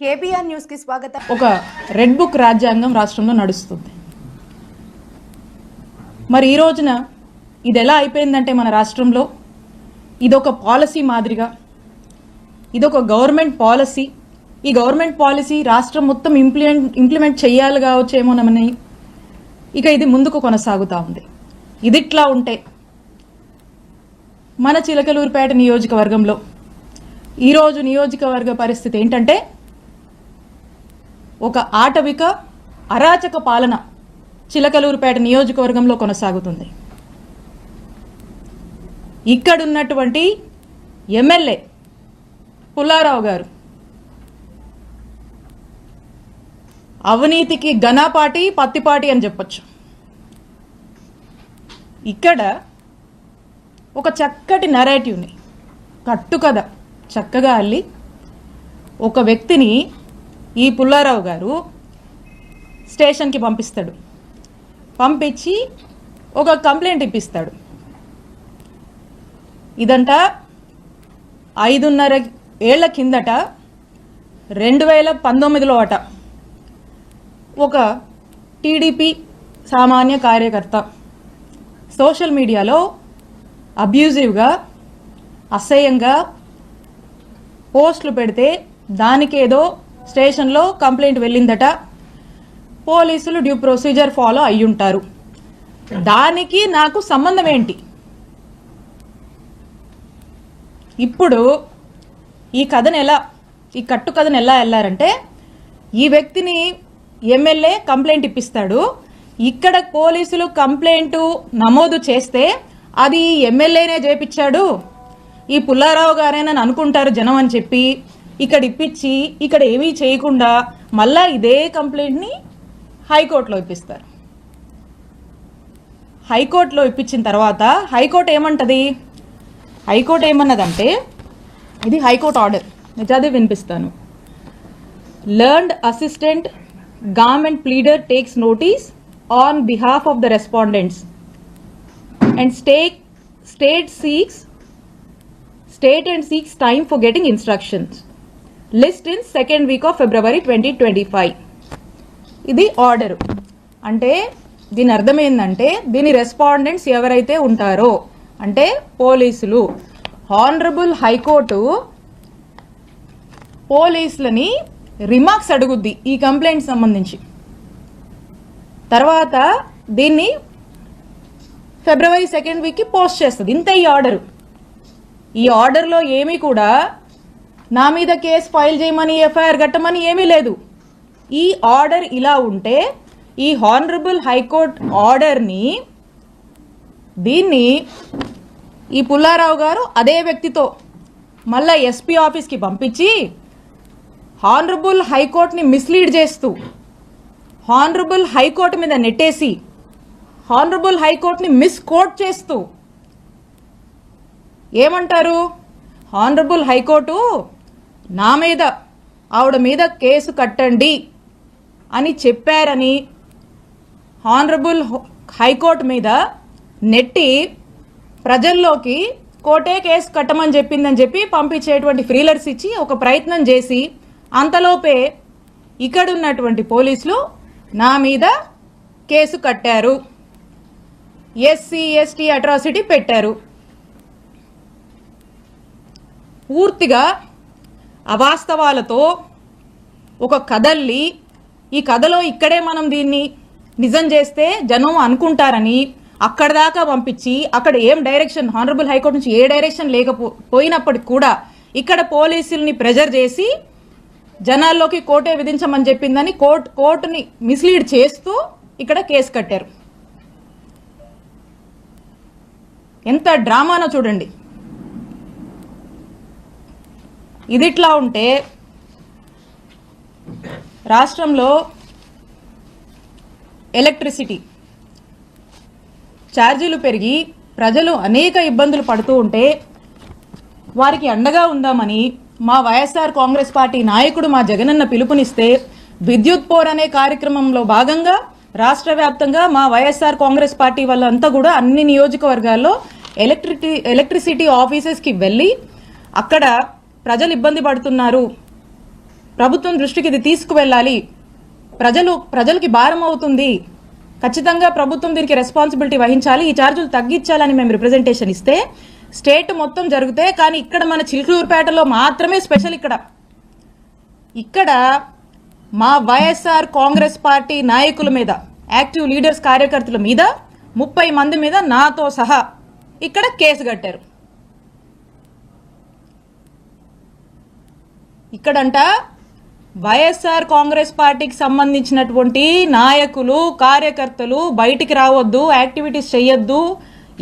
KBR news కి స్వాగతం. ఒక రెడ్ బుక్ రాజ్యాంగం రాష్ట్రంలో నడుస్తుంది. మరి ఈ రోజున ఇది ఎలా అయిపోయిందంటే మన రాష్ట్రంలో ఇదొక పాలసీ మాదిరిగా, ఇదొక గవర్నమెంట్ పాలసీ. ఈ గవర్నమెంట్ పాలసీ రాష్ట్రం మొత్తం ఇంప్లిమెంట్ చేయాలి కావచ్చేమోనని ఇక ఇది ముందుకు కొనసాగుతూ ఉంది. ఇదిట్లా ఉంటే మన చిలకలూరుపేట నియోజకవర్గంలో ఈరోజు నియోజకవర్గ పరిస్థితి ఏంటంటే ఒక ఆటవిక అరాచక పాలన చిలకలూరుపేట నియోజకవర్గంలో కొనసాగుతుంది. ఇక్కడున్నటువంటి ఎమ్మెల్యే పుల్లారావు గారు అవినీతికి ఘనపాటి పత్తిపాటి అని చెప్పొచ్చు. ఇక్కడ ఒక చక్కటి నెరేటివ్ని కట్టుకథ చక్కగా అల్లి ఒక వ్యక్తిని ఈ పుల్లారావు గారు స్టేషన్కి పంపిస్తాడు. పంపించి ఒక కంప్లైంట్ ఇప్పిస్తాడు. ఇదంట 5.5 ఏళ్ల కిందట 2019లో అట ఒక టీడీపీ సామాన్య కార్యకర్త సోషల్ మీడియాలో అబ్యూజివ్గా అసహ్యంగా పోస్టులు పెడితే దానికేదో స్టేషన్లో కంప్లైంట్ వెళ్ళిందట. పోలీసులు డ్యూ ప్రొసీజర్ ఫాలో అయ్యుంటారు. దానికి నాకు సంబంధం ఏంటి? ఇప్పుడు ఈ కట్టు కథను ఎలా వెళ్ళారంటే, ఈ వ్యక్తిని ఎమ్మెల్యే కంప్లైంట్ ఇప్పిస్తాడు. ఇక్కడ పోలీసులు కంప్లైంట్ నమోదు చేస్తే అది ఎమ్మెల్యేనే చేపించాడు, ఈ పుల్లారావు గారేనని అనుకుంటారు జనం అని చెప్పి ఇక్కడ ఇప్పించి ఇక్కడ ఏమీ చేయకుండా మళ్ళా ఇదే కంప్లైంట్ని హైకోర్టులో ఇప్పిస్తారు. హైకోర్టులో ఇప్పించిన తర్వాత హైకోర్టు ఏమంటది? హైకోర్టు ఏమన్నదంటే, ఇది హైకోర్టు ఆర్డర్, నిజాదే వినిపిస్తాను. Learned assistant government pleader takes notice on behalf of the respondents and state and seeks time for getting instructions. List in second week of February 2025. ఇది ఆర్డర్. అంటే దీని అర్థం ఏంటంటే, దీని రెస్పాండెంట్స్ ఎవరైతే ఉంటారో అంటే పోలీసులు, హానరబుల్ హైకోర్టు పోలీసులని రిమార్క్స్ అడుగుద్ది ఈ కంప్లైంట్ సంబంధించి. తర్వాత దీన్ని February 2nd వీక్కి పోస్ట్ చేస్తుంది. ఇంత ఈ ఆర్డరు. ఈ ఆర్డర్లో ఏమీ కూడా నా మీద కేసు ఫైల్ చేయమని ఎఫ్ఐఆర్ కట్టమని ఏమీ లేదు. ఈ ఆర్డర్ ఇలా ఉంటే ఈ హానరబుల్ హైకోర్టు ఆర్డర్ని దీన్ని ఈ పుల్లారావు గారు అదే వ్యక్తితో మళ్ళా ఎస్పీ ఆఫీస్కి పంపించి హానరబుల్ హైకోర్టుని మిస్లీడ్ చేస్తూ హానరబుల్ హైకోర్టు మీద నెట్టేసి హానరబుల్ హైకోర్టుని మిస్కోట్ చేస్తూ ఏమంటారు? హానరబుల్ హైకోర్టు నా మీద ఆవిడ మీద కేసు కట్టండి అని చెప్పారని హానరబుల్ హైకోర్టు మీద నెట్టి ప్రజల్లోకి కోర్టే కేసు కట్టమని చెప్పిందని చెప్పి పంపించేటువంటి ఫ్రీలర్స్ ఇచ్చి ఒక ప్రయత్నం చేసి అంతలోపే ఇక్కడున్నటువంటి పోలీసులు నా మీద కేసు కట్టారు, ఎస్సీ ఎస్టీ అట్రాసిటీ పెట్టారు. పూర్తిగా అవాస్తవాలతో ఒక కథల్లి ఈ కథలో ఇక్కడే మనం దీన్ని నిజం చేస్తే జనం అనుకుంటారని అక్కడ దాకా పంపించి అక్కడ ఏం డైరెక్షన్ హానరబుల్ హైకోర్టు నుంచి ఏ డైరెక్షన్ లేకపోయినప్పటికి కూడా ఇక్కడ పోలీసుల్ని ప్రెజర్ చేసి జనాల్లోకి కోర్టే విధించమని చెప్పిందని కోర్టుని మిస్లీడ్ చేస్తూ ఇక్కడ కేసు కట్టారు. ఎంత డ్రామానో చూడండి. ఇదిట్లా ఉంటే రాష్ట్రంలో ఎలక్ట్రిసిటీ ఛార్జీలు పెరిగి ప్రజలు అనేక ఇబ్బందులు పడుతూ ఉంటే వారికి అండగా ఉందామని మా వైఎస్ఆర్ కాంగ్రెస్ పార్టీ నాయకుడు మా జగనన్న పిలుపునిస్తే విద్యుత్ పోర్ అనే కార్యక్రమంలో భాగంగా రాష్ట్ర వ్యాప్తంగా మా వైఎస్ఆర్ కాంగ్రెస్ పార్టీ వాళ్ళంతా కూడా అన్ని నియోజకవర్గాల్లో ఎలక్ట్రిసిటీ ఆఫీసెస్కి వెళ్ళి అక్కడ ప్రజలు ఇబ్బంది పడుతున్నారు, ప్రభుత్వం దృష్టికి ఇది తీసుకువెళ్ళాలి, ప్రజలకి భారం అవుతుంది, ఖచ్చితంగా ప్రభుత్వం దీనికి రెస్పాన్సిబిలిటీ వహించాలి, ఈ ఛార్జీలు తగ్గించాలని మేము రిప్రజెంటేషన్ ఇస్తే స్టేట్ మొత్తం జరిగితే, కానీ ఇక్కడ మన చిలుకూరుపేటలో మాత్రమే స్పెషల్. ఇక్కడ మా వైఎస్ఆర్ కాంగ్రెస్ పార్టీ నాయకుల మీద, యాక్టివ్ లీడర్స్ కార్యకర్తల మీద 30 మంది మీద నాతో సహా ఇక్కడ కేసు కట్టారు. ఇక్కడంట వైఎస్ఆర్ కాంగ్రెస్ పార్టీకి సంబంధించినటువంటి నాయకులు కార్యకర్తలు బయటికి రావద్దు, యాక్టివిటీస్ చేయొద్దు,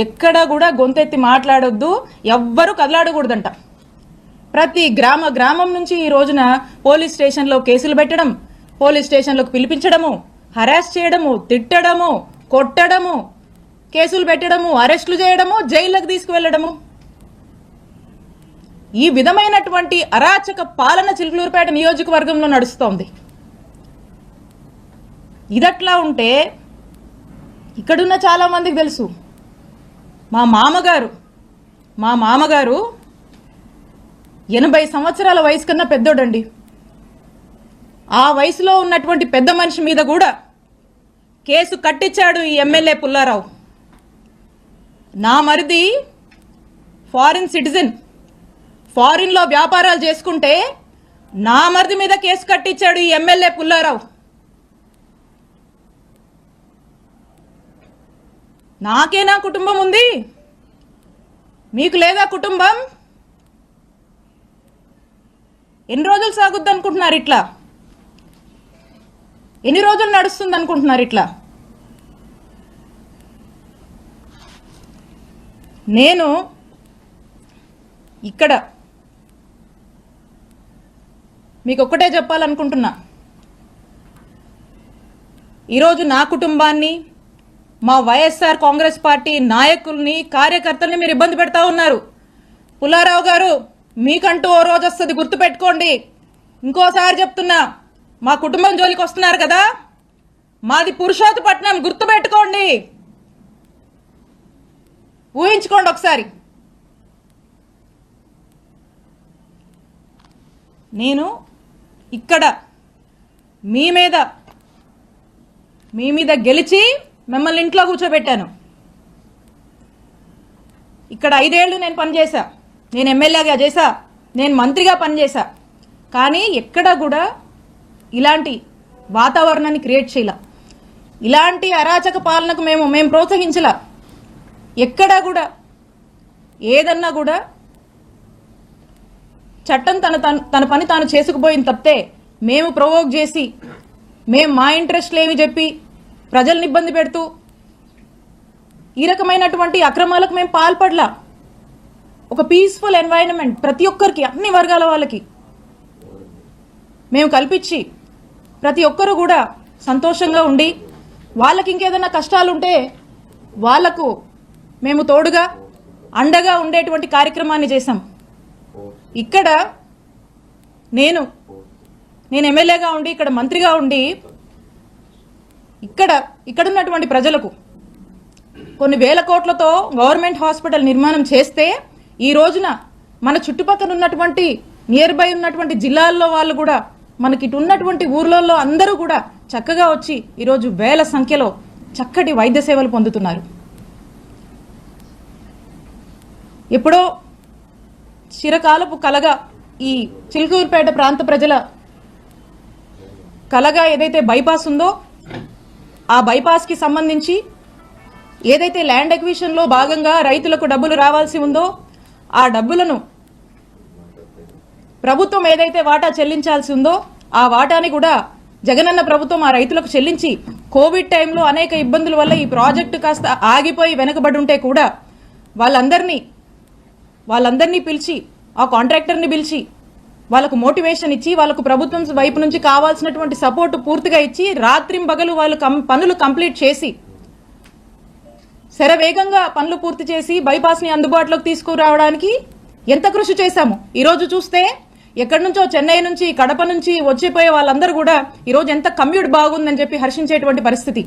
ఎక్కడ కూడా గొంతెత్తి మాట్లాడొద్దు, ఎవ్వరూ కదలాడకూడదంట. ప్రతి గ్రామం నుంచి ఈ రోజున పోలీస్ స్టేషన్లో కేసులు పెట్టడం, పోలీస్ స్టేషన్లోకి పిలిపించడము, హరాస్ చేయడము, తిట్టడము, కొట్టడము, కేసులు పెట్టడము, అరెస్టులు చేయడము, జైళ్ళకు తీసుకువెళ్లడము, ఈ విధమైనటువంటి అరాచక పాలన చిలుకూరుపేట నియోజకవర్గంలో నడుస్తోంది. ఇదట్లా ఉంటే ఇక్కడున్న చాలా మందికి తెలుసు, మా మామగారు 80 సంవత్సరాల వయసు కన్నా పెద్దోడండి. ఆ వయసులో ఉన్నటువంటి పెద్ద మనిషి మీద కూడా కేసు కట్టించాడు ఈ ఎమ్మెల్యే పుల్లారావు. నా మరిది ఫారిన్ సిటిజన్, ఫారిన్లో వ్యాపారాలు చేసుకుంటే నా మరిది మీద కేసు కట్టించాడు ఈ ఎమ్మెల్యే పుల్లారావు. నాకేనా కుటుంబం ఉంది, మీకు లేదా కుటుంబం? ఎన్ని రోజులు సాగుద్ది అనుకుంటున్నారు ఇట్లా? ఎన్ని రోజులు నడుస్తుంది అనుకుంటున్నారు ఇట్లా? నేను ఇక్కడ మీకు ఒక్కటే చెప్పాలనుకుంటున్నా, ఈరోజు నా కుటుంబాన్ని, మా వైఎస్ఆర్ కాంగ్రెస్ పార్టీ నాయకుల్ని కార్యకర్తల్ని మీరు ఇబ్బంది పెడతా ఉన్నారు. పుల్లారావు గారు, మీకంటూ ఓ రోజు వస్తుంది, గుర్తుపెట్టుకోండి. ఇంకోసారి చెప్తున్నా, మా కుటుంబం జోలికి వస్తున్నారు కదా, మాది పురుషోత్తపట్నం, గుర్తుపెట్టుకోండి, ఊహించుకోండి ఒకసారి. నేను ఇక్కడ మీ మీద గెలిచి మిమ్మల్ని ఇంట్లో కూర్చోబెట్టాను. ఇక్కడ 5 ఏళ్ళు నేను పనిచేశా, నేను ఎమ్మెల్యేగా చేశా, నేను మంత్రిగా పనిచేశా, కానీ ఎక్కడా కూడా ఇలాంటి వాతావరణాన్ని క్రియేట్ చేయాల, ఇలాంటి అరాచక పాలనకు మేము ప్రోత్సహించలా. ఎక్కడా కూడా ఏదన్నా కూడా చట్టం తన పని తాను చేసుకుపోయింది తప్పితే మేము ప్రొవోక్ చేసి, మేము మా ఇంట్రెస్ట్లు ఏమి చెప్పి ప్రజల్ని ఇబ్బంది పెడుతూ ఈ రకమైనటువంటి అక్రమాలకు మేము పాల్పడలా. ఒక పీస్ఫుల్ ఎన్వైరన్మెంట్ ప్రతి ఒక్కరికి, అన్ని వర్గాల వాళ్ళకి మేము కల్పించి ప్రతి ఒక్కరు కూడా సంతోషంగా ఉండి, వాళ్ళకి ఇంకేదైనా కష్టాలుంటే వాళ్లకు మేము తోడుగా అండగా ఉండేటువంటి కార్యక్రమాన్ని చేశాం. ఇక్కడ నేను ఎమ్మెల్యేగా ఉండి, ఇక్కడ మంత్రిగా ఉండి, ఇక్కడున్నటువంటి ప్రజలకు కొన్ని వేల కోట్లతో గవర్నమెంట్ హాస్పిటల్ నిర్మాణం చేస్తే, ఈ రోజున మన చుట్టుపక్కల ఉన్నటువంటి నియర్ బై ఉన్నటువంటి జిల్లాల్లో వాళ్ళు కూడా, మనకి ఇటు ఉన్నటువంటి ఊర్లలో అందరూ కూడా చక్కగా వచ్చి ఈరోజు వేల సంఖ్యలో చక్కటి వైద్య సేవలు పొందుతున్నారు. ఎప్పుడో చిరకాలపు కలగా ఈ చిలుకూరుపేట ప్రాంత ప్రజల కలగా ఏదైతే బైపాస్ ఉందో, ఆ బైపాస్కి సంబంధించి ఏదైతే ల్యాండ్ ఎక్విజిషన్లో భాగంగా రైతులకు డబ్బులు రావాల్సి ఉందో, ఆ డబ్బులను ప్రభుత్వం ఏదైతే వాటా చెల్లించాల్సి ఉందో, ఆ వాటాని కూడా జగనన్న ప్రభుత్వం ఆ రైతులకు చెల్లించి, కోవిడ్ టైంలో అనేక ఇబ్బందుల వల్ల ఈ ప్రాజెక్టు కాస్త ఆగిపోయి వెనకబడి ఉంటే కూడా వాళ్ళందరినీ పిలిచి, ఆ కాంట్రాక్టర్ని పిలిచి వాళ్ళకు మోటివేషన్ ఇచ్చి, వాళ్ళకు ప్రభుత్వం వైపు నుంచి కావాల్సినటువంటి సపోర్టు పూర్తిగా ఇచ్చి, రాత్రింబగలు వాళ్ళు పనులు కంప్లీట్ చేసి, శరవేగంగా పనులు పూర్తి చేసి బైపాస్ని అందుబాటులోకి తీసుకురావడానికి ఎంత కృషి చేశాము. ఈరోజు చూస్తే ఎక్కడి నుంచో, చెన్నై నుంచి, కడప నుంచి వచ్చిపోయే వాళ్ళందరూ కూడా ఈరోజు ఎంత కమ్యూట్ బాగుందని చెప్పి హర్షించేటువంటి పరిస్థితి.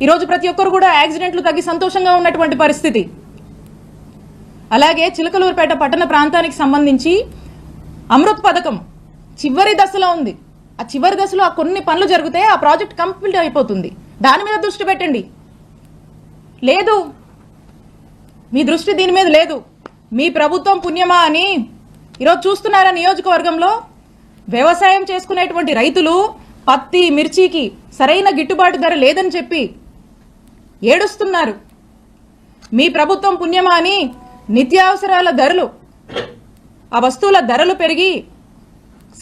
ఈరోజు ప్రతి ఒక్కరు కూడా యాక్సిడెంట్లు తగ్గి సంతోషంగా ఉన్నటువంటి పరిస్థితి. అలాగే చిలకలూరుపేట పట్టణ ప్రాంతానికి సంబంధించి అమృత్ పథకం చివరి దశలో ఉంది. ఆ చివరి దశలో ఆ కొన్ని పనులు జరిగితే ఆ ప్రాజెక్ట్ కంప్లీట్ అయిపోతుంది. దాని మీద దృష్టి పెట్టండి. లేదు, మీ దృష్టి దీని మీద లేదు. మీ ప్రభుత్వం పుణ్యమా అని ఈరోజు చూస్తున్నారా నియోజకవర్గంలో వ్యవసాయం చేసుకునేటువంటి రైతులు పత్తి మిర్చికి సరైన గిట్టుబాటు ధర లేదని చెప్పి ఏడుస్తున్నారు. మీ ప్రభుత్వం పుణ్యమా అని నిత్యావసరాల ధరలు, ఆ వస్తువుల ధరలు పెరిగి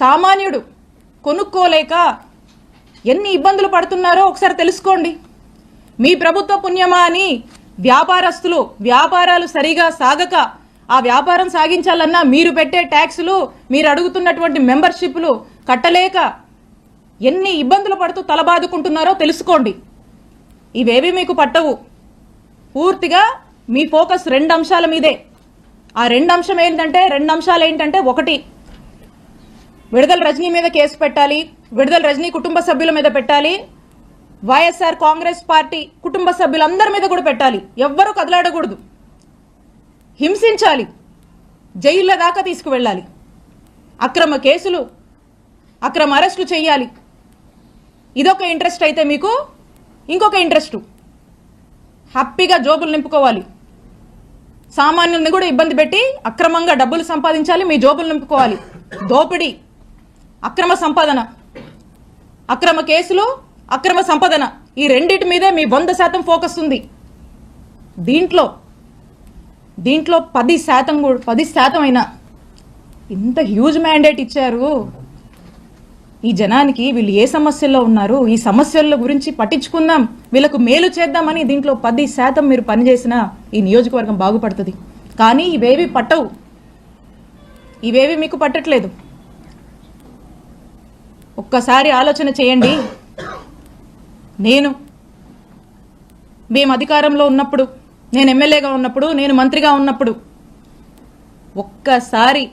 సామాన్యుడు కొనుక్కోలేక ఎన్ని ఇబ్బందులు పడుతున్నారో ఒకసారి తెలుసుకోండి. మీ ప్రభుత్వ పుణ్యమా అని వ్యాపారస్తులు వ్యాపారాలు సరిగా సాగక ఆ వ్యాపారం సాగించాలన్నా మీరు పెట్టే ట్యాక్సులు, మీరు అడుగుతున్నటువంటి మెంబర్షిప్లు కట్టలేక ఎన్ని ఇబ్బందులు పడుతూ తలబాదుకుంటున్నారో తెలుసుకోండి. ఇవేవి మీకు పట్టవు. పూర్తిగా మీ ఫోకస్ 2 అంశాల మీదే. ఆ 2 అంశాలు ఏంటంటే, ఒకటి, విడుదల రజనీ మీద కేసు పెట్టాలి, విడుదల రజనీ కుటుంబ సభ్యుల మీద పెట్టాలి, వైఎస్ఆర్ కాంగ్రెస్ పార్టీ కుటుంబ సభ్యులందరి మీద కూడా పెట్టాలి. ఎవ్వరూ కదలాడకూడదు, హింసించాలి, జైళ్ళ దాకా తీసుకువెళ్ళాలి, అక్రమ కేసులు, అక్రమ అరెస్టులు చేయాలి. ఇదొక ఇంట్రెస్ట్ అయితే మీకు ఇంకొక ఇంట్రెస్ట్, హ్యాపీగా జోబులు నింపుకోవాలి. సామాన్యుల్ని కూడా ఇబ్బంది పెట్టి అక్రమంగా డబ్బులు సంపాదించాలి, మీ జోబులు నింపుకోవాలి. దోపిడీ, అక్రమ సంపాదన, అక్రమ కేసులు, అక్రమ సంపాదన, ఈ రెండిటి మీదే మీ 100% ఫోకస్ ఉంది. దీంట్లో 10% అయినా ఇంత హ్యూజ్ మ్యాండేట్ ఇచ్చారు ఈ జనానికి. వీళ్ళు ఏ సమస్యల్లో ఉన్నారు, ఈ సమస్యల గురించి పట్టించుకుందాం, వీళ్ళకు మేలు చేద్దామని దీంట్లో 10% మీరు పనిచేసినా ఈ నియోజకవర్గం బాగుపడుతుంది. కానీ ఇవేవి పట్టవు, ఇవేవి మీకు పట్టట్లేదు. ఒక్కసారి ఆలోచన చేయండి. మేము అధికారంలో ఉన్నప్పుడు, నేను ఎమ్మెల్యేగా ఉన్నప్పుడు, నేను మంత్రిగా ఉన్నప్పుడు ఒక్కసారి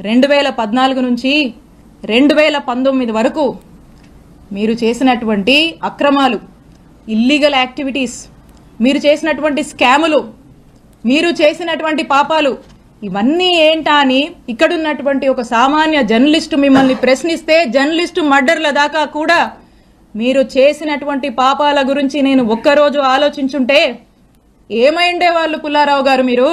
2014 నుంచి 2019 వరకు మీరు చేసినటువంటి అక్రమాలు, ఇల్లీగల్ యాక్టివిటీస్, మీరు చేసినటువంటి స్కాములు, మీరు చేసినటువంటి పాపాలు ఇవన్నీ ఏంటా అని ఇక్కడున్నటువంటి ఒక సామాన్య జర్నలిస్టు మిమ్మల్ని ప్రశ్నిస్తే, జర్నలిస్టు మర్డర్ల దాకా కూడా మీరు చేసినటువంటి పాపాల గురించి నేను ఒక్కరోజు ఆలోచించుంటే ఏమైండే వాళ్ళు పుల్లారావు గారు మీరు?